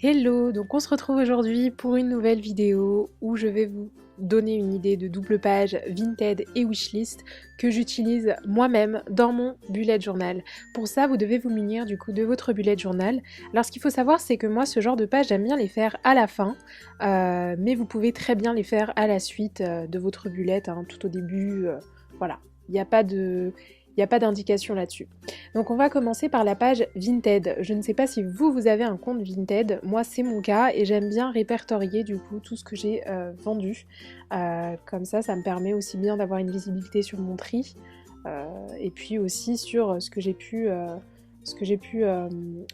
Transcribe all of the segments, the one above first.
Hello, donc on se retrouve aujourd'hui pour une nouvelle vidéo où je vais vous donner une idée de double page Vinted et Wishlist que j'utilise moi-même dans mon bullet journal. Pour ça, vous devez vous munir du coup de votre bullet journal. Alors ce qu'il faut savoir, c'est que moi, ce genre de page, j'aime bien les faire à la fin, mais vous pouvez très bien les faire à la suite de votre bullet, hein, tout au début, voilà. Il n'y a pas de... Il n'y a pas d'indication là-dessus. Donc on va commencer par la page Vinted. Je ne sais pas si vous avez un compte Vinted. Moi, c'est mon cas et j'aime bien répertorier du coup tout ce que j'ai vendu. Comme ça me permet aussi bien d'avoir une visibilité sur mon tri et puis aussi sur ce que j'ai pu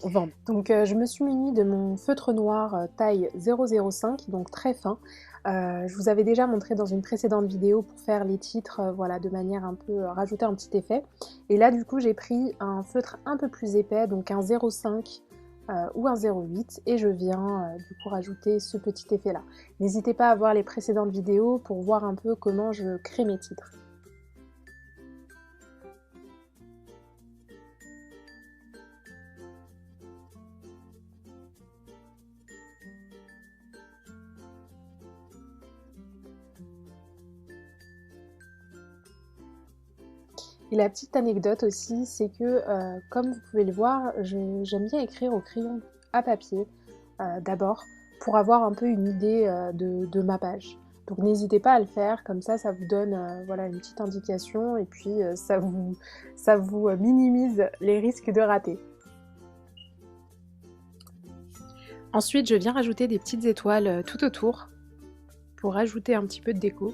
vendre. Donc je me suis munie de mon feutre noir taille 0,05, donc très fin. Je vous avais déjà montré dans une précédente vidéo pour faire les titres, voilà, de manière un peu rajouter un petit effet. Et là du coup j'ai pris un feutre un peu plus épais, donc un 0,5 ou un 0,8 et je viens du coup rajouter ce petit effet là. N'hésitez pas à voir les précédentes vidéos pour voir un peu comment je crée mes titres. Et la petite anecdote aussi, c'est que comme vous pouvez le voir, j'aime bien écrire au crayon à papier d'abord pour avoir un peu une idée de ma page. Donc n'hésitez pas à le faire, comme ça vous donne voilà, une petite indication et puis ça vous minimise les risques de rater. Ensuite, je viens rajouter des petites étoiles tout autour pour ajouter un petit peu de déco.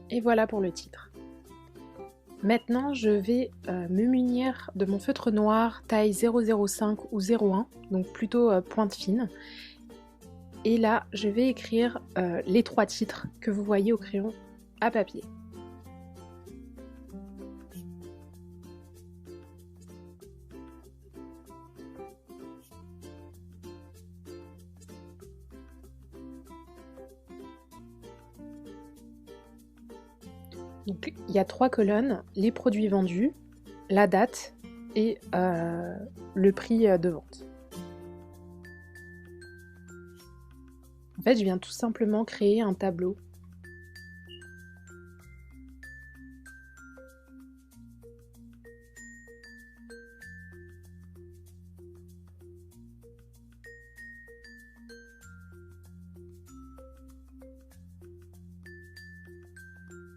Et voilà pour le titre. Maintenant, je vais me munir de mon feutre noir taille 0,05 ou 0,1, donc plutôt pointe fine. Et là, je vais écrire les 3 titres que vous voyez au crayon à papier. Donc, il y a 3 colonnes, les produits vendus, la date et le prix de vente. En fait, je viens tout simplement créer un tableau.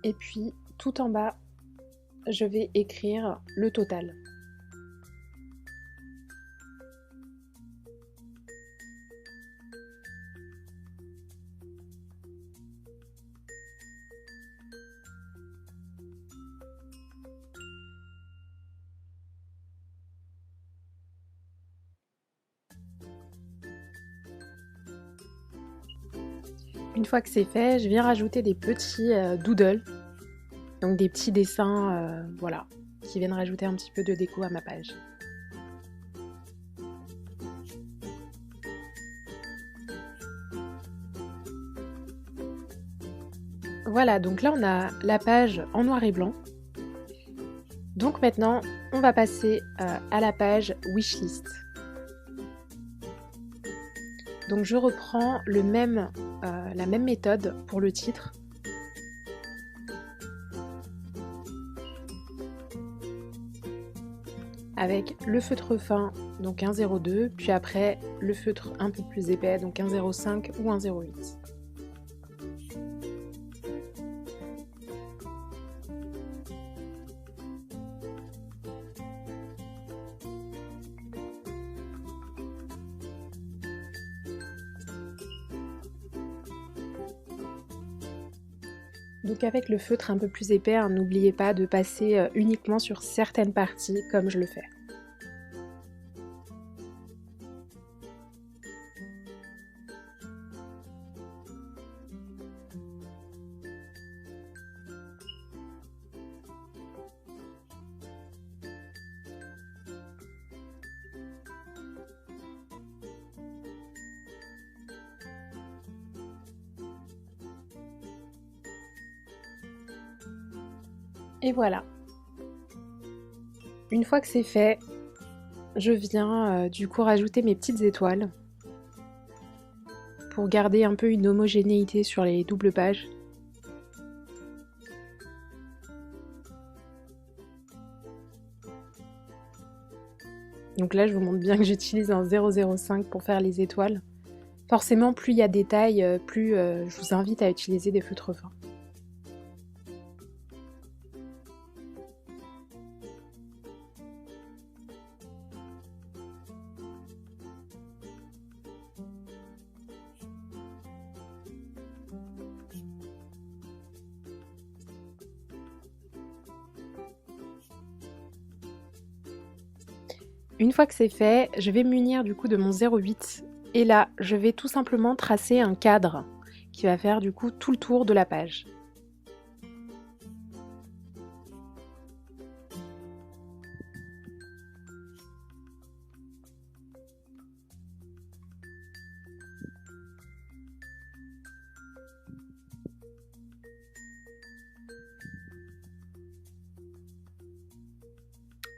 Et puis, tout en bas, je vais écrire le total. Une fois que c'est fait, je viens rajouter des petits doodles, donc des petits dessins, voilà, qui viennent rajouter un petit peu de déco à ma page. Voilà, donc là on a la page en noir et blanc. Donc maintenant, on va passer à la page Wishlist. Donc je reprends la même méthode pour le titre. Avec le feutre fin, donc un 0,2, puis après le feutre un peu plus épais, donc un 0,5 ou un 0,8. Donc avec le feutre un peu plus épais, hein, n'oubliez pas de passer uniquement sur certaines parties comme je le fais. Et voilà. Une fois que c'est fait, je viens du coup rajouter mes petites étoiles pour garder un peu une homogénéité sur les doubles pages. Donc là, je vous montre bien que j'utilise un 0,05 pour faire les étoiles. Forcément, plus il y a des tailles, plus je vous invite à utiliser des feutres fins. Une fois que c'est fait, je vais me munir du coup de mon 0,8 et là, je vais tout simplement tracer un cadre qui va faire du coup tout le tour de la page.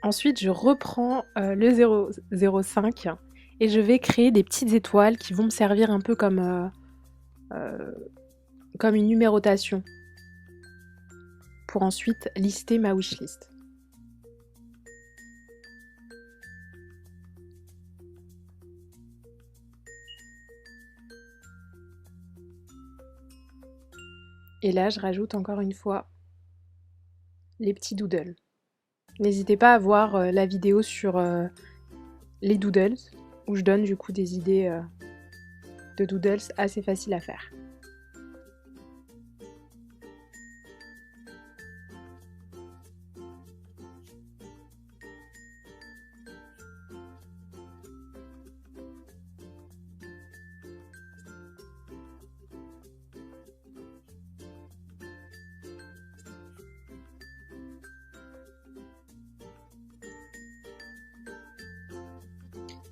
Ensuite, je reprends le 0,05 et je vais créer des petites étoiles qui vont me servir un peu comme une numérotation pour ensuite lister ma wishlist. Et là, je rajoute encore une fois les petits doodles. N'hésitez pas à voir la vidéo sur les doodles, où je donne du coup des idées de doodles assez faciles à faire.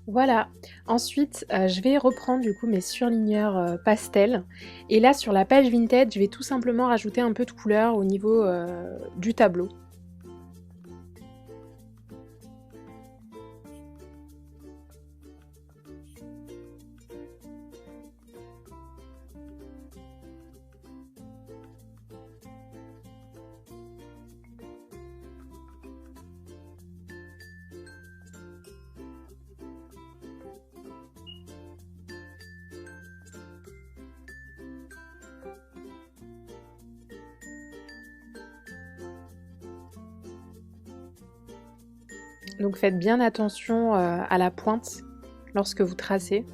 Voilà, ensuite je vais reprendre du coup mes surligneurs pastel et là sur la page Vinted je vais tout simplement rajouter un peu de couleur au niveau du tableau. Donc faites bien attention à la pointe lorsque vous tracez.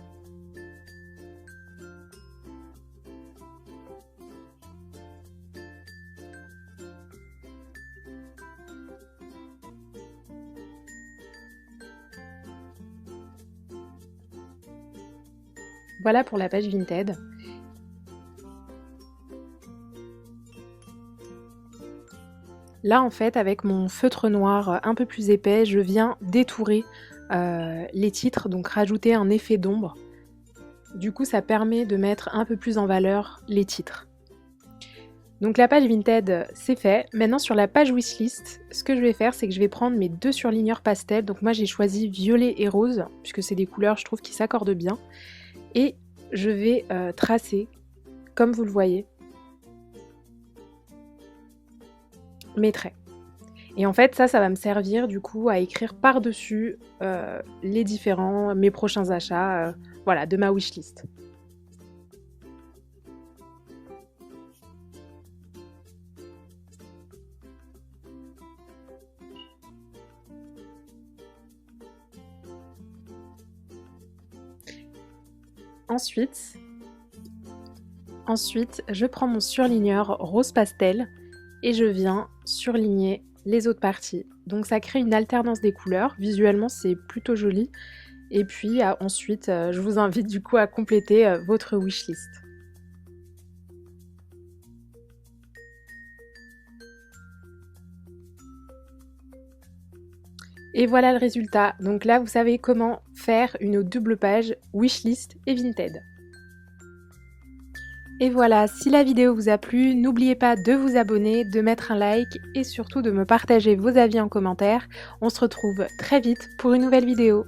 Voilà pour la page Vinted. Là en fait avec mon feutre noir un peu plus épais, je viens détourer les titres, donc rajouter un effet d'ombre. Du coup ça permet de mettre un peu plus en valeur les titres. Donc la page Vinted c'est fait. Maintenant sur la page wishlist, ce que je vais faire c'est que je vais prendre mes deux surligneurs pastel. Donc moi j'ai choisi violet et rose, puisque c'est des couleurs je trouve qui s'accordent bien. Et je vais tracer, comme vous le voyez, mes traits. Et en fait ça va me servir du coup à écrire par-dessus mes prochains achats voilà, de ma wishlist. Ensuite, je prends mon surligneur rose pastel et je viens surligner les autres parties. Donc ça crée une alternance des couleurs, visuellement c'est plutôt joli. Et puis ensuite, je vous invite du coup à compléter votre wishlist. Et voilà le résultat. Donc là, vous savez comment faire une double page wishlist et Vinted. Et voilà, si la vidéo vous a plu, n'oubliez pas de vous abonner, de mettre un like et surtout de me partager vos avis en commentaire. On se retrouve très vite pour une nouvelle vidéo.